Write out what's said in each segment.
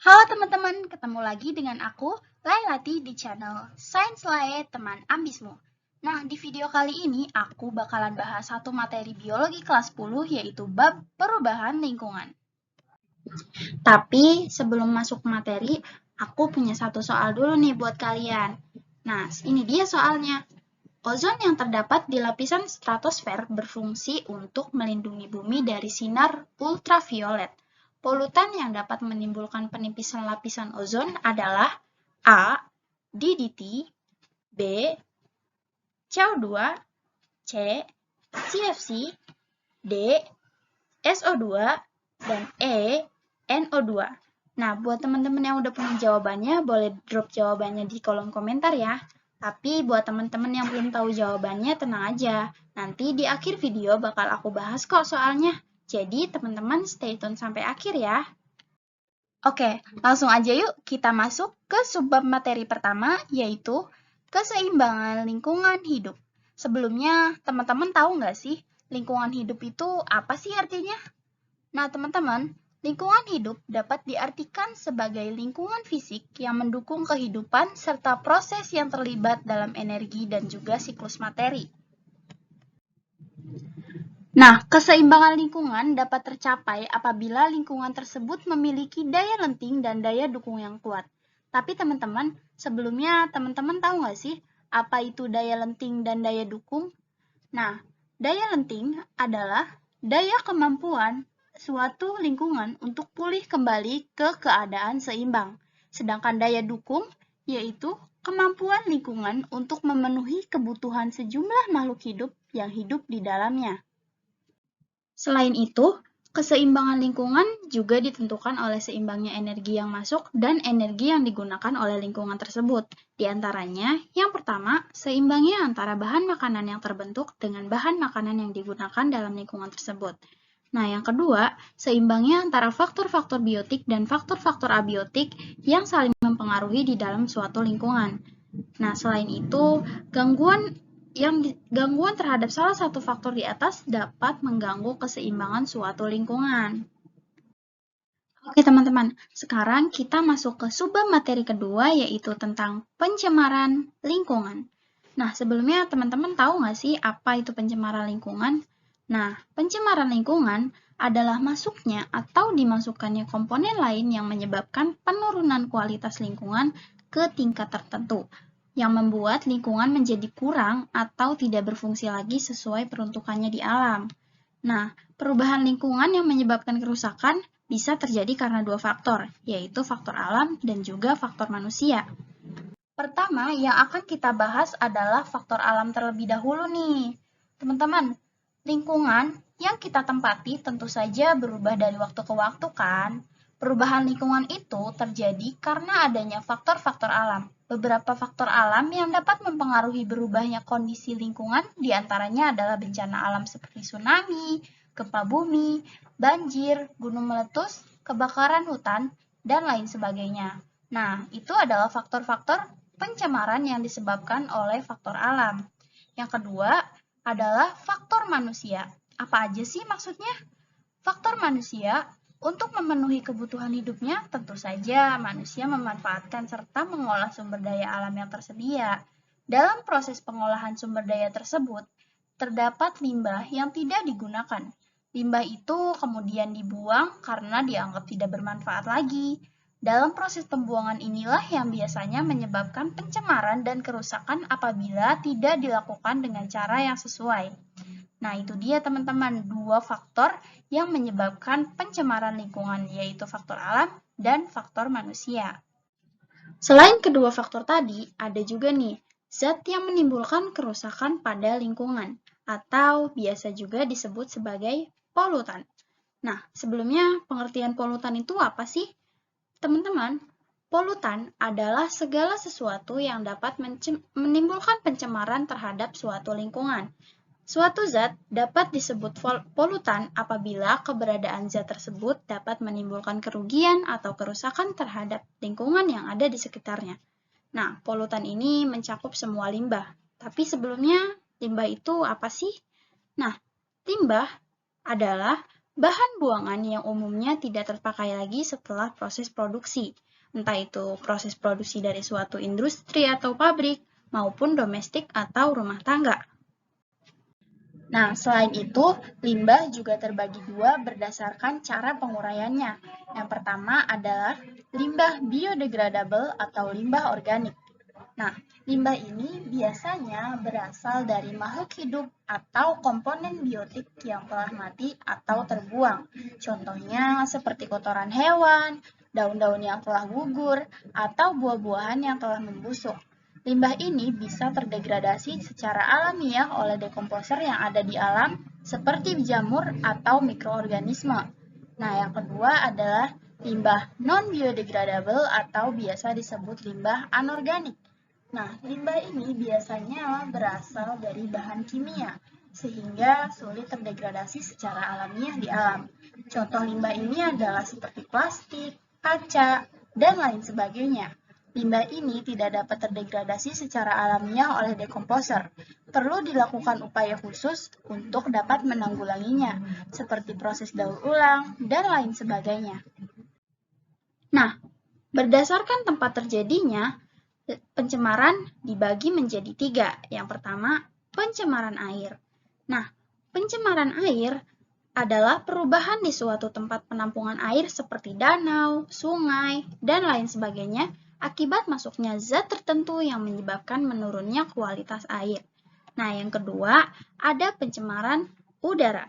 Halo teman-teman, ketemu lagi dengan aku, Lailati di channel Sains Lae Teman Ambismu. Nah, di video kali ini aku bakalan bahas satu materi biologi kelas 10 yaitu bab perubahan lingkungan. Tapi sebelum masuk materi, aku punya satu soal dulu nih buat kalian. Nah, ini dia soalnya. Ozon yang terdapat di lapisan stratosfer berfungsi untuk melindungi bumi dari sinar ultraviolet. Polutan yang dapat menimbulkan penipisan lapisan ozon adalah A. DDT, B. CO2, C. CFC, D. SO2, dan E. NO2. Nah, buat teman-teman yang udah punya jawabannya, boleh drop jawabannya di kolom komentar ya. Tapi buat teman-teman yang belum tahu jawabannya, tenang aja. Nanti di akhir video bakal aku bahas kok soalnya. Jadi teman-teman stay tune sampai akhir ya. Oke, langsung aja yuk kita masuk ke subbab materi pertama, yaitu keseimbangan lingkungan hidup. Sebelumnya, teman-teman tahu nggak sih, lingkungan hidup itu apa sih artinya? Nah, teman-teman, lingkungan hidup dapat diartikan sebagai lingkungan fisik yang mendukung kehidupan serta proses yang terlibat dalam energi dan juga siklus materi. Nah, keseimbangan lingkungan dapat tercapai apabila lingkungan tersebut memiliki daya lenting dan daya dukung yang kuat. Tapi teman-teman, sebelumnya teman-teman tahu nggak sih apa itu daya lenting dan daya dukung? Nah, daya lenting adalah daya kemampuan suatu lingkungan untuk pulih kembali ke keadaan seimbang. Sedangkan daya dukung yaitu kemampuan lingkungan untuk memenuhi kebutuhan sejumlah makhluk hidup yang hidup di dalamnya. Selain itu, keseimbangan lingkungan juga ditentukan oleh seimbangnya energi yang masuk dan energi yang digunakan oleh lingkungan tersebut. Di antaranya, yang pertama, seimbangnya antara bahan makanan yang terbentuk dengan bahan makanan yang digunakan dalam lingkungan tersebut. Nah, yang kedua, seimbangnya antara faktor-faktor biotik dan faktor-faktor abiotik yang saling mempengaruhi di dalam suatu lingkungan. Nah, selain itu, gangguan terhadap salah satu faktor di atas dapat mengganggu keseimbangan suatu lingkungan. Oke teman-teman, sekarang kita masuk ke subbab materi kedua yaitu tentang pencemaran lingkungan. Nah, sebelumnya teman-teman tahu nggak sih apa itu pencemaran lingkungan? Nah, pencemaran lingkungan adalah masuknya atau dimasukkannya komponen lain yang menyebabkan penurunan kualitas lingkungan ke tingkat tertentu, yang membuat lingkungan menjadi kurang atau tidak berfungsi lagi sesuai peruntukannya di alam. Nah, perubahan lingkungan yang menyebabkan kerusakan bisa terjadi karena dua faktor, yaitu faktor alam dan juga faktor manusia. Pertama, yang akan kita bahas adalah faktor alam terlebih dahulu nih. Teman-teman, lingkungan yang kita tempati tentu saja berubah dari waktu ke waktu kan? Perubahan lingkungan itu terjadi karena adanya faktor-faktor alam. Beberapa faktor alam yang dapat mempengaruhi berubahnya kondisi lingkungan diantaranya adalah bencana alam seperti tsunami, gempa bumi, banjir, gunung meletus, kebakaran hutan, dan lain sebagainya. Nah, itu adalah faktor-faktor pencemaran yang disebabkan oleh faktor alam. Yang kedua adalah faktor manusia. Apa aja sih maksudnya? Faktor manusia untuk memenuhi kebutuhan hidupnya, tentu saja manusia memanfaatkan serta mengolah sumber daya alam yang tersedia. Dalam proses pengolahan sumber daya tersebut, terdapat limbah yang tidak digunakan. Limbah itu kemudian dibuang karena dianggap tidak bermanfaat lagi. Dalam proses pembuangan inilah yang biasanya menyebabkan pencemaran dan kerusakan apabila tidak dilakukan dengan cara yang sesuai. Nah, itu dia teman-teman, dua faktor yang menyebabkan pencemaran lingkungan, yaitu faktor alam dan faktor manusia. Selain kedua faktor tadi, ada juga nih, zat yang menimbulkan kerusakan pada lingkungan, atau biasa juga disebut sebagai polutan. Nah, sebelumnya pengertian polutan itu apa sih? Teman-teman, polutan adalah segala sesuatu yang dapat menimbulkan pencemaran terhadap suatu lingkungan. Suatu zat dapat disebut polutan apabila keberadaan zat tersebut dapat menimbulkan kerugian atau kerusakan terhadap lingkungan yang ada di sekitarnya. Nah, polutan ini mencakup semua limbah. Tapi sebelumnya, limbah itu apa sih? Nah, limbah adalah bahan buangan yang umumnya tidak terpakai lagi setelah proses produksi, entah itu proses produksi dari suatu industri atau pabrik, maupun domestik atau rumah tangga. Nah, selain itu, limbah juga terbagi dua berdasarkan cara penguraiannya. Yang pertama adalah limbah biodegradable atau limbah organik. Nah, limbah ini biasanya berasal dari makhluk hidup atau komponen biotik yang telah mati atau terbuang. Contohnya seperti kotoran hewan, daun-daun yang telah gugur, atau buah-buahan yang telah membusuk. Limbah ini bisa terdegradasi secara alamiah oleh dekomposer yang ada di alam, seperti jamur atau mikroorganisme. Nah, yang kedua adalah limbah non-biodegradable atau biasa disebut limbah anorganik. Nah, limbah ini biasanya berasal dari bahan kimia, sehingga sulit terdegradasi secara alamiah di alam. Contoh limbah ini adalah seperti plastik, kaca, dan lain sebagainya. Limbah ini tidak dapat terdegradasi secara alamiah oleh dekomposer. Perlu dilakukan upaya khusus untuk dapat menanggulanginya, seperti proses daur ulang dan lain sebagainya. Nah, berdasarkan tempat terjadinya, pencemaran dibagi menjadi 3. Yang pertama, pencemaran air. Nah, pencemaran air adalah perubahan di suatu tempat penampungan air seperti danau, sungai, dan lain sebagainya akibat masuknya zat tertentu yang menyebabkan menurunnya kualitas air. Nah, yang kedua, ada pencemaran udara.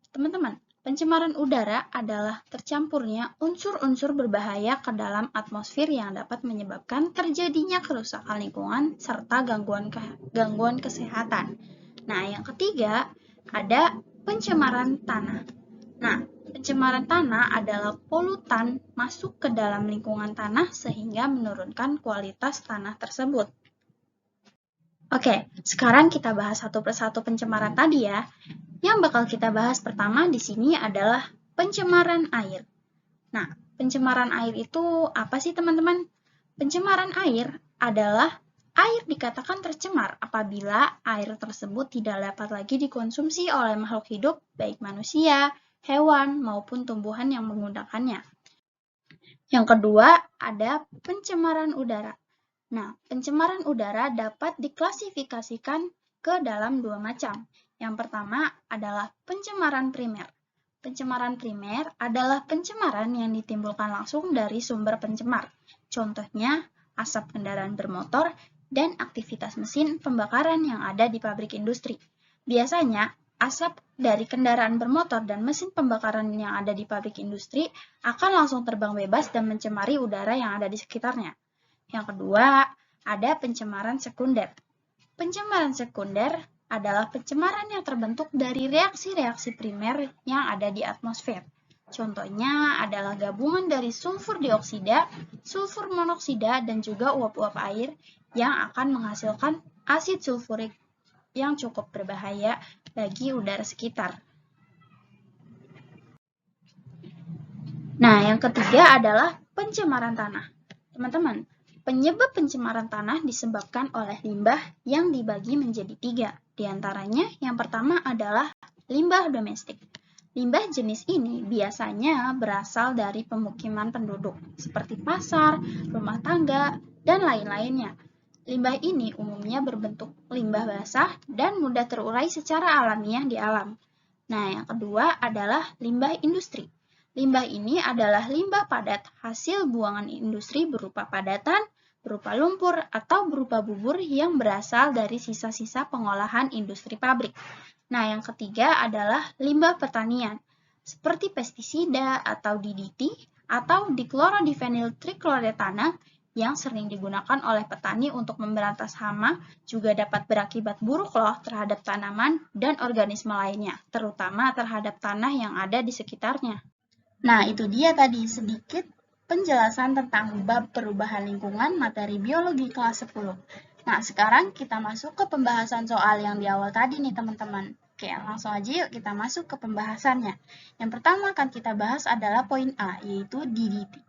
Teman-teman, pencemaran udara adalah tercampurnya unsur-unsur berbahaya ke dalam atmosfer yang dapat menyebabkan terjadinya kerusakan lingkungan serta gangguan kesehatan. Nah, yang ketiga ada pencemaran tanah. Nah, pencemaran tanah adalah polutan masuk ke dalam lingkungan tanah sehingga menurunkan kualitas tanah tersebut. Oke, sekarang kita bahas satu persatu pencemaran tadi ya. Yang bakal kita bahas pertama di sini adalah pencemaran air. Nah, pencemaran air itu apa sih teman-teman? Pencemaran air adalah air dikatakan tercemar apabila air tersebut tidak dapat lagi dikonsumsi oleh makhluk hidup, baik manusia, hewan, maupun tumbuhan yang menggunakannya. Yang kedua, ada pencemaran udara. Nah, pencemaran udara dapat diklasifikasikan ke dalam dua macam. Yang pertama adalah pencemaran primer. Pencemaran primer adalah pencemaran yang ditimbulkan langsung dari sumber pencemar. Contohnya, asap kendaraan bermotor dan aktivitas mesin pembakaran yang ada di pabrik industri. Biasanya, asap dari kendaraan bermotor dan mesin pembakaran yang ada di pabrik industri akan langsung terbang bebas dan mencemari udara yang ada di sekitarnya. Yang kedua, ada pencemaran sekunder. Pencemaran sekunder adalah pencemaran yang terbentuk dari reaksi-reaksi primer yang ada di atmosfer. Contohnya adalah gabungan dari sulfur dioksida, sulfur monoksida, dan juga uap-uap air yang akan menghasilkan asid sulfurik yang cukup berbahaya bagi udara sekitar. Nah, yang ketiga adalah pencemaran tanah. Teman-teman, penyebab pencemaran tanah disebabkan oleh limbah yang dibagi menjadi 3. Di antaranya, yang pertama adalah limbah domestik. Limbah jenis ini biasanya berasal dari pemukiman penduduk, seperti pasar, rumah tangga, dan lain-lainnya. Limbah ini umumnya berbentuk limbah basah dan mudah terurai secara alamiah di alam. Nah, yang kedua adalah limbah industri. Limbah ini adalah limbah padat hasil buangan industri berupa padatan, berupa lumpur, atau berupa bubur yang berasal dari sisa-sisa pengolahan industri pabrik. Nah, yang ketiga adalah limbah pertanian, seperti pestisida atau DDT atau diklorodifenyl trikloretana yang sering digunakan oleh petani untuk memberantas hama juga dapat berakibat buruk loh terhadap tanaman dan organisme lainnya, terutama terhadap tanah yang ada di sekitarnya. Nah, itu dia tadi sedikit penjelasan tentang bab perubahan lingkungan materi biologi kelas 10. Nah, sekarang kita masuk ke pembahasan soal yang di awal tadi nih teman-teman. Oke, langsung aja yuk kita masuk ke pembahasannya. Yang pertama akan kita bahas adalah poin A, yaitu DDT.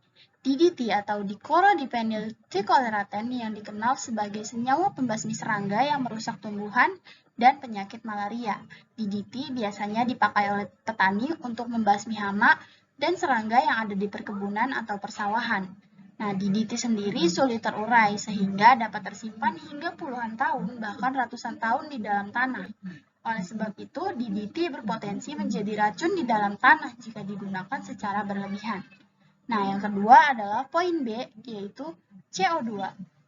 DDT atau dichlorodiphényltrichloroethane yang dikenal sebagai senyawa pembasmi serangga yang merusak tumbuhan dan penyakit malaria. DDT biasanya dipakai oleh petani untuk membasmi hama dan serangga yang ada di perkebunan atau persawahan. Nah, DDT sendiri sulit terurai sehingga dapat tersimpan hingga puluhan tahun bahkan ratusan tahun di dalam tanah. Oleh sebab itu, DDT berpotensi menjadi racun di dalam tanah jika digunakan secara berlebihan. Nah, yang kedua adalah poin B, yaitu CO2.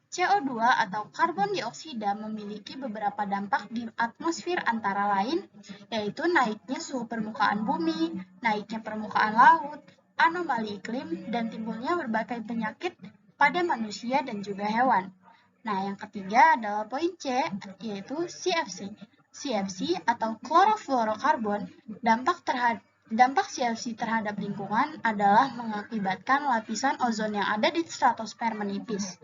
CO2 atau karbon dioksida memiliki beberapa dampak di atmosfer antara lain, yaitu naiknya suhu permukaan bumi, naiknya permukaan laut, anomali iklim, dan timbulnya berbagai penyakit pada manusia dan juga hewan. Nah, yang ketiga adalah poin C, yaitu CFC. CFC atau klorofluorokarbon, dampak CFC terhadap lingkungan adalah mengakibatkan lapisan ozon yang ada di stratosfer menipis.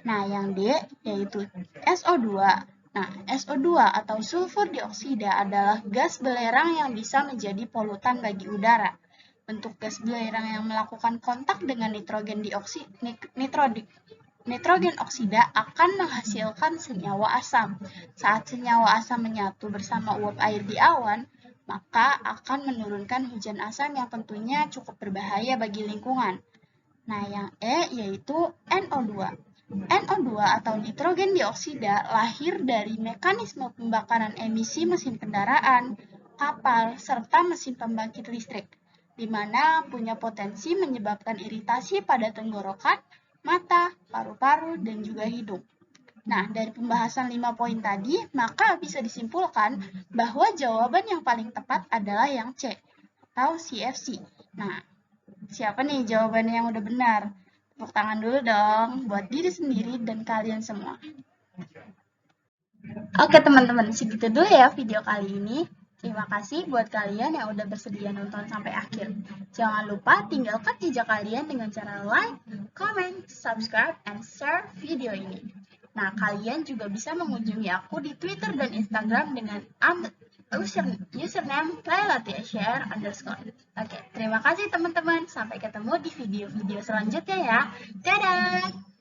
Nah, yang D yaitu SO2. Nah, SO2 atau sulfur dioksida adalah gas belerang yang bisa menjadi polutan bagi udara. Bentuk gas belerang yang melakukan kontak dengan nitrogen oksida akan menghasilkan senyawa asam. Saat senyawa asam menyatu bersama uap air di awan, maka akan menurunkan hujan asam yang tentunya cukup berbahaya bagi lingkungan. Nah, yang E yaitu NO2. NO2 atau nitrogen dioksida lahir dari mekanisme pembakaran emisi mesin kendaraan, kapal, serta mesin pembangkit listrik, di mana punya potensi menyebabkan iritasi pada tenggorokan, mata, paru-paru, dan juga hidung. Nah, dari pembahasan 5 poin tadi, maka bisa disimpulkan bahwa jawaban yang paling tepat adalah yang C, atau CFC. Nah, siapa nih jawabannya yang udah benar? Tepuk tangan dulu dong, buat diri sendiri dan kalian semua. Oke teman-teman, segitu dulu ya video kali ini. Terima kasih buat kalian yang udah bersedia nonton sampai akhir. Jangan lupa tinggalkan jejak kalian dengan cara like, comment, subscribe, and share video ini. Nah, kalian juga bisa mengunjungi aku di Twitter dan Instagram dengan username @lailatiashare_. Oke, terima kasih teman-teman. Sampai ketemu di video-video selanjutnya ya. Dadah!